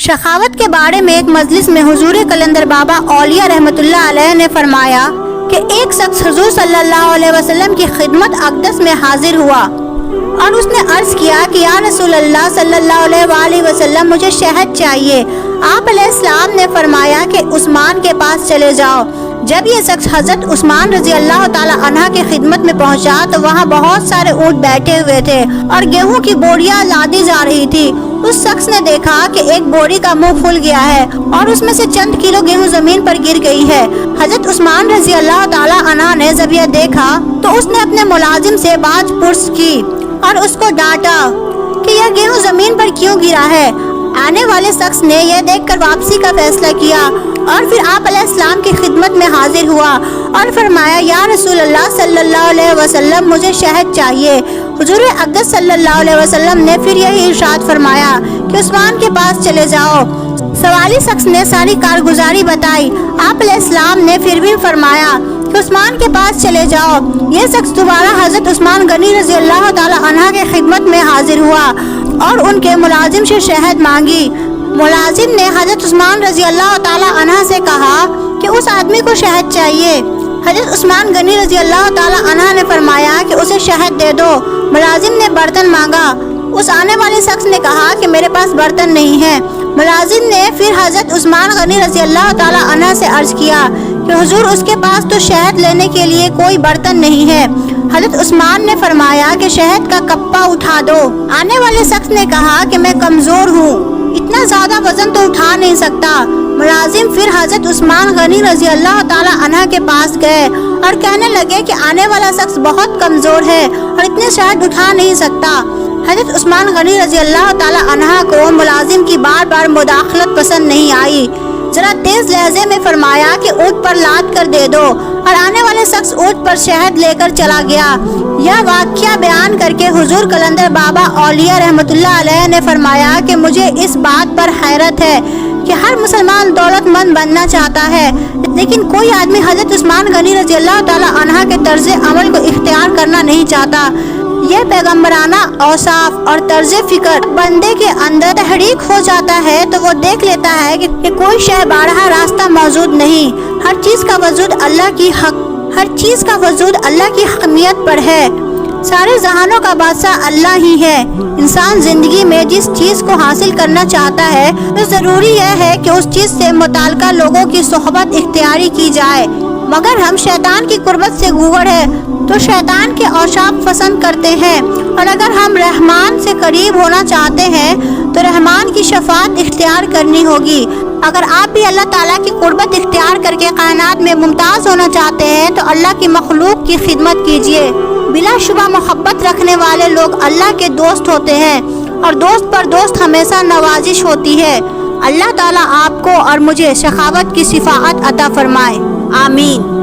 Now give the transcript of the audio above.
सखावत के बारे में एक मजलिस में हुजूर कलंदर बाबा औलिया रहमतुल्लाह अलैह ने फरमाया कि एक शख्स हुजूर सल्लल्लाहु अलैहि वसल्लम की खिदमत अक़दस में हाजिर हुआ और उसने अर्ज किया कि या रसूल अल्लाह सल्लल्लाहु अलैहि वसल्लम, मुझे शहद चाहिए। आप अलैहिस्सलाम ने फरमाया कि उस्मान के पास चले जाओ। जब ये शख्स हजरत उस्मान रजी अल्लाह ताला अन्हा की खिदमत में पहुंचा तो वहाँ बहुत सारे ऊँट बैठे हुए थे और गेहूं की बोरियां लादी जा रही थी। उस शख्स ने देखा कि एक बोरी का मुंह खुल गया है और उसमें से चंद किलो गेहूं जमीन पर गिर गई है। हजरत उस्मान रजी अल्लाह ताला अन्हा ने जब यह देखा तो उसने अपने मुलाजिम से बात पुर्स की और उसको डांटा कि यह गेहूं जमीन पर क्यों गिरा है। आने वाले शख्स ने यह देखकर वापसी का फैसला किया और फिर आप अलैहिस्सलाम की खिदमत में हाजिर हुआ और फरमाया, या रसूल अल्लाह सल्लल्लाहु अलैहि वसल्लम, मुझे शहद चाहिए। हुजूर अक़दस सल्लल्लाहु अलैहि वसल्लम ने फिर यही इरशाद फरमाया कि उस्मान के पास चले जाओ। सवाली शख्स ने सारी कारगुजारी बताई। आप अलैहिस्सलाम ने फिर भी फरमाया कि उस्मान के पास चले जाओ। यह शख्स दोबारा हजरत उस्मान गनी रजी अल्लाह ताला अन्हा के खिदमत में हाजिर हुआ और उनके मुलाजिम से शहद मांगी। मुलाजिम ने हजरत उस्मान रजी अल्लाह ताला अन्हा से कहा कि उस आदमी को शहद चाहिए। हजरत उस्मान गनी रजी अल्लाह ताला अन्हा ने फरमाया कि उसे शहद दे दो। मुलाजिम ने बर्तन मांगा। उस आने वाले शख्स ने कहा कि मेरे पास बर्तन नहीं है। मुलाजिम ने फिर हजरत उस्मान गनी रजी अल्लाह ताला अन्हा से अर्ज किया कि हुजूर, उसके पास तो शहद लेने के लिए कोई बर्तन नहीं है। हजरत उस्मान ने फरमाया कि शहद का कप्पा उठा दो। आने वाले शख्स ने कहा कि मैं कमजोर हूँ, इतना ज्यादा वजन तो उठा नहीं सकता। मुलाजिम फिर हजरत उस्मान गनी रजी अल्लाह ताला अन्हा के पास गए और कहने लगे कि आने वाला शख्स बहुत कमजोर है और इतने शहद उठा नहीं सकता। हजरत उस्मान गनी रजी अल्लाह ताला अन्हा को मुलाजिम की बार बार मुदाखलत पसंद नहीं आई। जरा तेज लहजे में फरमाया कि ऊँट पर लाद कर दे दो और आने वाले शख्स ऊँट पर शहद लेकर चला गया। यह वाक़या बयान करके हुजूर कलंदर बाबा औलिया रहमतुल्लाह अलैह ने फरमाया कि मुझे इस बात पर हैरत है कि हर मुसलमान दौलतमंद बनना चाहता है, लेकिन कोई आदमी हजरत उस्मान गनी रजी अल्लाह ताला अन्हा के तर्ज अमल को इख्तियार करना नहीं चाहता। यह पैगम्बराना औसाफ और तर्ज फिक्र बंदे के अंदर तहरीक हो जाता है तो वो देख लेता है कि कोई शह बारहा रास्ता मौजूद नहीं। हर चीज का वजूद अल्लाह की हकमियत पर है। सारे जहानों का बादशाह अल्लाह ही है। इंसान जिंदगी में जिस चीज को हासिल करना चाहता है तो जरूरी यह है कि उस चीज से मुताल्लिका लोगों की सोहबत इख्तियारी की जाए। मगर हम शैतान की कुर्बत से गूगड़ है तो शैतान के औशाब पसंद करते हैं, और अगर हम रहमान से करीब होना चाहते हैं तो रहमान की शफात इख्तियार करनी होगी। अगर आप भी अल्लाह ताला की कुर्बत इख्तियार करके कायनात में मुमताज़ होना चाहते हैं तो अल्लाह की मखलूक की खिदमत कीजिए। बिलाशुबा मोहब्बत रखने वाले लोग अल्लाह के दोस्त होते हैं और दोस्त पर दोस्त हमेशा नवाजिश होती है। अल्लाह ताला आपको और मुझे सखावत की सिफाअत अता फरमाए। आमीन।